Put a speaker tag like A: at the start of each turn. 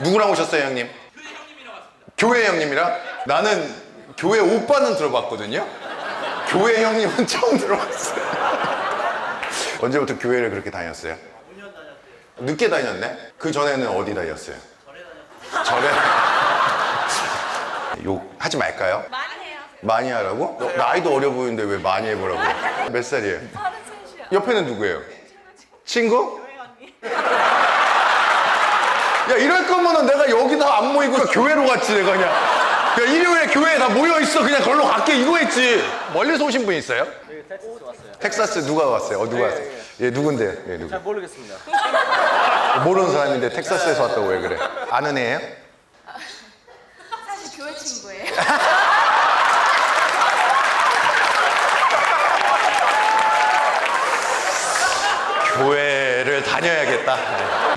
A: 누구랑 오셨어요, 형님? 교회 형님이랑? 나는 교회 오빠는 들어봤거든요. 교회 형님은 처음 들어봤어요. 언제부터 교회를 그렇게 다녔어요?
B: 5년 다녔어요.
A: 늦게 다녔네? 그 전에는 어디 다녔어요? 절에? 욕 하지 말까요?
C: 많이 해요.
A: 많이 하라고? 나이도 어려 보이는데 왜 많이 해보라고? 몇 살이에요?
C: 33이요.
A: 옆에는 누구예요? 친구?
C: 교회 언니.
A: 야, 이럴 거면은 내가 여기다 안 모이고 교회로 갔지, 내가 그냥. 야, 일요일에 교회에 다 모여있어. 그냥 걸로 갈게. 이거 했지. 멀리서 오신 분 있어요?
B: 네, 텍사스 왔어요.
A: 텍사스 누가 왔어요? 누가 왔어요? 예, 누군데요? 예, 누구?
B: 잘 모르겠습니다.
A: 모르는 사람인데 텍사스에서 왔다고 왜 그래? 아는 애예요?
C: 사실 교회 친구예요.
A: 교회를 다녀야겠다.